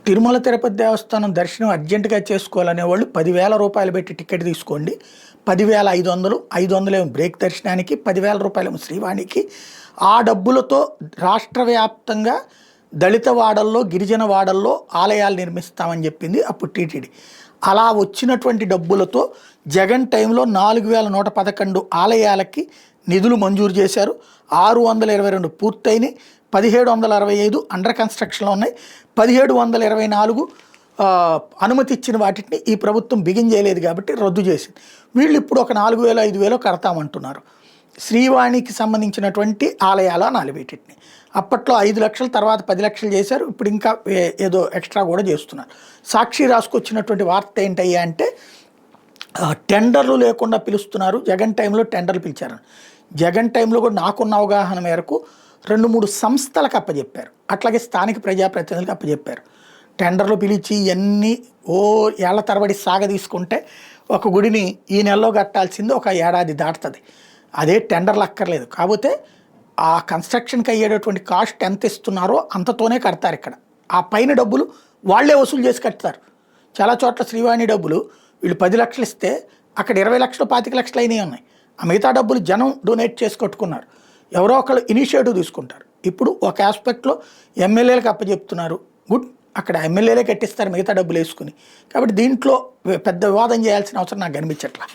తిరుమల తిరుపతి దేవస్థానం దర్శనం అర్జెంటుగా చేసుకోవాలనే వాళ్ళు 10,000 రూపాయలు పెట్టి టికెట్ తీసుకోండి. 10,500 500 ఏమో బ్రేక్ దర్శనానికి, 10,000 రూపాయలేమో శ్రీవాణికి. ఆ డబ్బులతో రాష్ట్ర వ్యాప్తంగా దళిత వాడల్లో, గిరిజన వాడల్లో ఆలయాలు నిర్మిస్తామని చెప్పింది అప్పుడు టీటీడీ. అలా వచ్చినటువంటి డబ్బులతో జగన్ టైంలో 4,111 ఆలయాలకి నిధులు మంజూరు చేశారు. 622 పూర్తయినాయి, 1765 అండర్ కన్స్ట్రక్షన్లో ఉన్నాయి, 1724 అనుమతి ఇచ్చిన వాటిని ఈ ప్రభుత్వం బిగిన్ చేయలేదు కాబట్టి రద్దు చేసింది. వీళ్ళు ఇప్పుడు ఒక 4,000 5,000 కడతామంటున్నారు. శ్రీవాణికి సంబంధించినటువంటి ఆలయాలు అనాలి వీటిని. అప్పట్లో 5 లక్షలు, తర్వాత 10 లక్షలు చేశారు. ఇప్పుడు ఇంకా ఏదో ఎక్స్ట్రా కూడా చేస్తున్నారు. సాక్షి రాసుకొచ్చినటువంటి వార్త ఏంటయ్యా అంటే టెండర్లు లేకుండా పిలుస్తున్నారు. జగన్ టైంలో టెండర్లు పిలిచారు. జగన్ టైంలో కూడా నాకున్న అవగాహన మేరకు 2-3 సంస్థలకు అప్పచెప్పారు, అట్లాగే స్థానిక ప్రజాప్రతినిధులకు అప్పచెప్పారు. టెండర్లు పిలిచి ఇవన్నీ ఏళ్ల తరబడి సాగదీసుకుంటే ఒక గుడిని ఈ నెలలో కట్టాల్సింది ఒక ఏడాది దాటుతుంది. అదే టెండర్లు అక్కర్లేదు. కాకపోతే ఆ కన్స్ట్రక్షన్కి అయ్యేటటువంటి కాస్ట్ ఎంత ఇస్తున్నారో అంతతోనే కడతారు. ఇక్కడ ఆ పైన డబ్బులు వాళ్లే వసూలు చేసి కడతారు. చాలా చోట్ల శ్రీవాణి డబ్బులు వీళ్ళు 10 లక్షలు ఇస్తే అక్కడ 20 లక్షలు 25 లక్షలు అయినవి ఉన్నాయి. ఆ మిగతా డబ్బులు జనం డొనేట్ చేసి కట్టుకున్నారు. ఎవరో ఒకళ్ళు ఇనిషియేటివ్ తీసుకుంటారు. ఇప్పుడు ఒక ఆస్పెక్ట్లో ఎమ్మెల్యేలకు అప్పచెప్తున్నారు, గుడ్, అక్కడ ఎమ్మెల్యేలే కట్టిస్తారు మిగతా డబ్బులు వేసుకుని. కాబట్టి దీంట్లో పెద్ద వివాదం చేయాల్సిన అవసరం నాకు కనిపించట్లా.